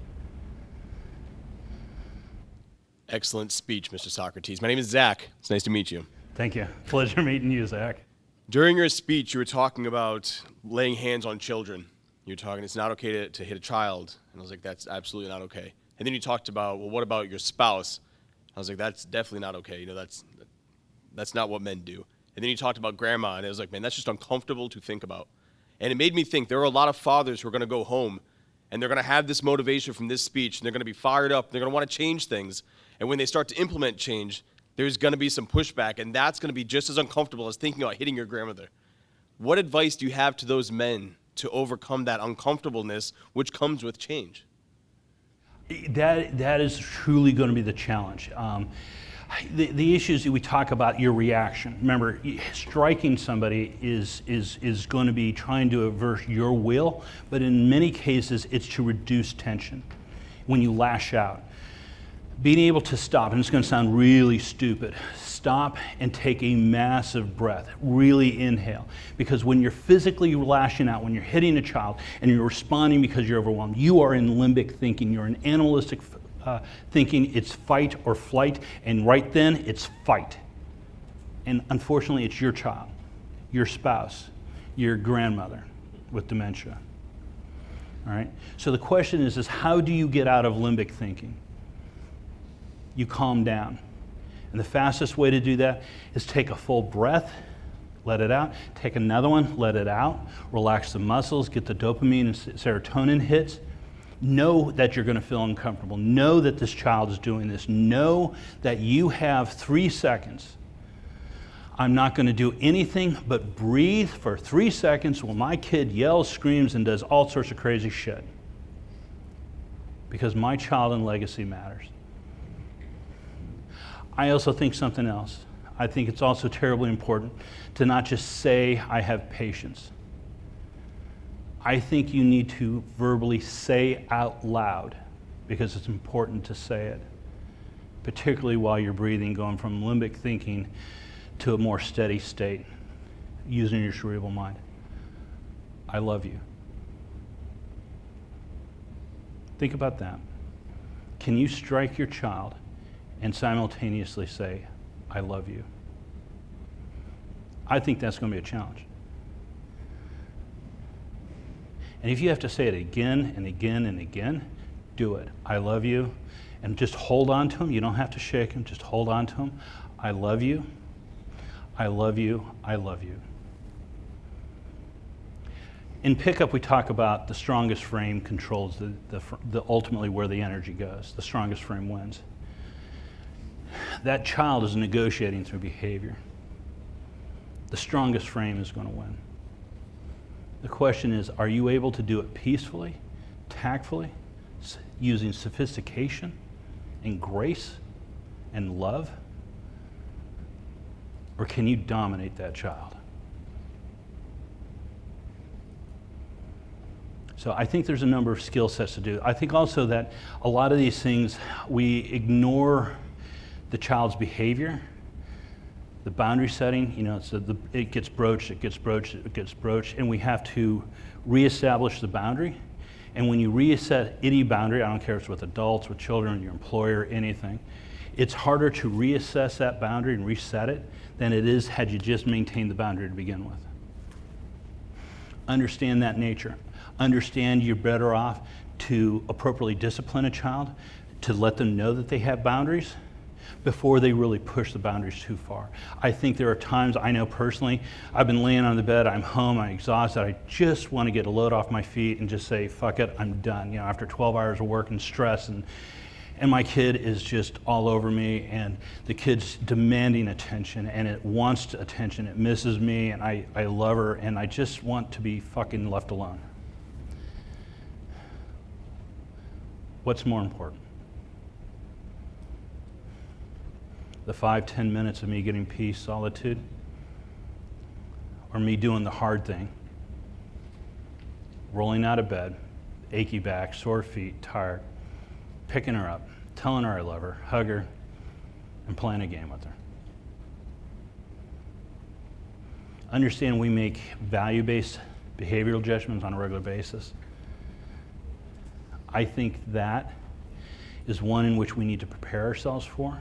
Excellent speech, Mr. Socrates. My name is Zach. It's nice to meet you. Thank you. Pleasure meeting you, Zach. During your speech, you were talking about laying hands on children. You were talking, it's not okay to hit a child. And I was like, that's absolutely not okay. And then you talked about, well, what about your spouse? I was like, that's definitely not okay. You know, that's not what men do. And then you talked about grandma, and I was like, man, that's just uncomfortable to think about. And it made me think there are a lot of fathers who are going to go home, and they're going to have this motivation from this speech, and they're going to be fired up. They're going to want to change things. And when they start to implement change, there's going to be some pushback, and that's going to be just as uncomfortable as thinking about hitting your grandmother. What advice do you have to those men to overcome that uncomfortableness which comes with change? That is truly going to be the challenge. The issues that we talk about, your reaction. Remember, striking somebody is going to be trying to avert your will, but in many cases, it's to reduce tension when you lash out. Being able to stop, and it's going to sound really stupid, stop and take a massive breath. Really inhale. Because when you're physically lashing out, when you're hitting a child and you're responding because you're overwhelmed, you are in limbic thinking. You're in animalistic thinking it's fight or flight, and right then it's fight. And unfortunately, it's your child, your spouse, your grandmother with dementia. All right? So the question is how do you get out of limbic thinking? You calm down. And the fastest way to do that is take a full breath, let it out. Take another one, let it out. Relax the muscles, get the dopamine and serotonin hits. Know that you're going to feel uncomfortable. Know that this child is doing this. Know that you have 3 seconds. I'm not going to do anything but breathe for 3 seconds while my kid yells, screams, and does all sorts of crazy shit. Because my child and legacy matters. I also think something else. I think it's also terribly important to not just say, I have patience. I think you need to verbally say out loud, because it's important to say it, particularly while you're breathing, going from limbic thinking to a more steady state, using your cerebral mind. I love you. Think about that. Can you strike your child and simultaneously say, I love you? I think that's going to be a challenge. And if you have to say it again and again and again, do it. I love you. And just hold on to him. You don't have to shake him. Just hold on to him. I love you. I love you. I love you. In pickup, we talk about the strongest frame controls the ultimately where the energy goes. The strongest frame wins. That child is negotiating through behavior. The strongest frame is going to win. The question is, are you able to do it peacefully, tactfully, using sophistication and grace and love? Or can you dominate that child? So I think there's a number of skill sets to do. I think also that a lot of these things, we ignore the child's behavior, the boundary setting. You know, so it gets broached, and we have to reestablish the boundary. And when you reset any boundary, I don't care if it's with adults, with children, your employer, anything, it's harder to reassess that boundary and reset it than it is had you just maintained the boundary to begin with. Understand that nature. Understand you're better off to appropriately discipline a child, to let them know that they have boundaries before they really push the boundaries too far. I think there are times, I know personally, I've been laying on the bed, I'm home, I'm exhausted, I just want to get a load off my feet and just say, fuck it, I'm done. You know, after 12 hours of work and stress, and my kid is just all over me, and the kid's demanding attention, and it wants attention, it misses me, and I love her, and I just want to be fucking left alone. What's more important? The 5-10 minutes of me getting peace, solitude, or me doing the hard thing, rolling out of bed, achy back, sore feet, tired, picking her up, telling her I love her, hug her, and playing a game with her. Understand we make value-based behavioral judgments on a regular basis. I think that is one in which we need to prepare ourselves for.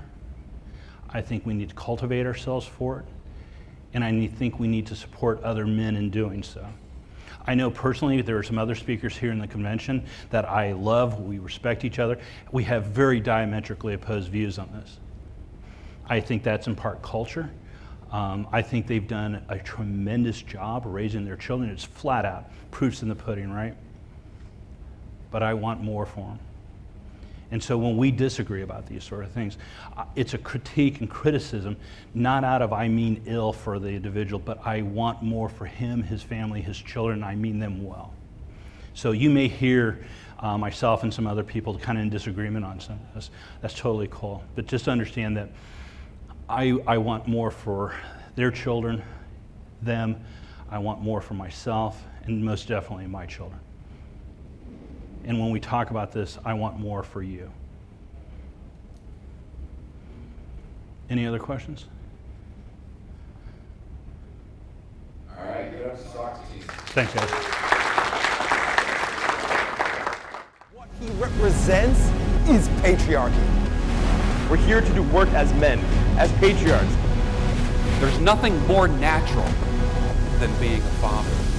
I think we need to cultivate ourselves for it. And I think we need to support other men in doing so. I know personally there are some other speakers here in the convention that I love. We respect each other. We have very diametrically opposed views on this. I think that's in part culture. I think they've done a tremendous job raising their children. It's flat out, proof's in the pudding, right? But I want more for them. And so when we disagree about these sort of things, it's a critique and criticism, not out of I mean ill for the individual, but I want more for him, his family, his children, I mean them well. So you may hear myself and some other people kind of in disagreement on some of this. That's totally cool. But just understand that I want more for their children, them. I want more for myself, and most definitely my children. And when we talk about this, I want more for you. Any other questions? All right, good up to Socrates. Thanks, guys. What he represents is patriarchy. We're here to do work as men, as patriarchs. There's nothing more natural than being a father.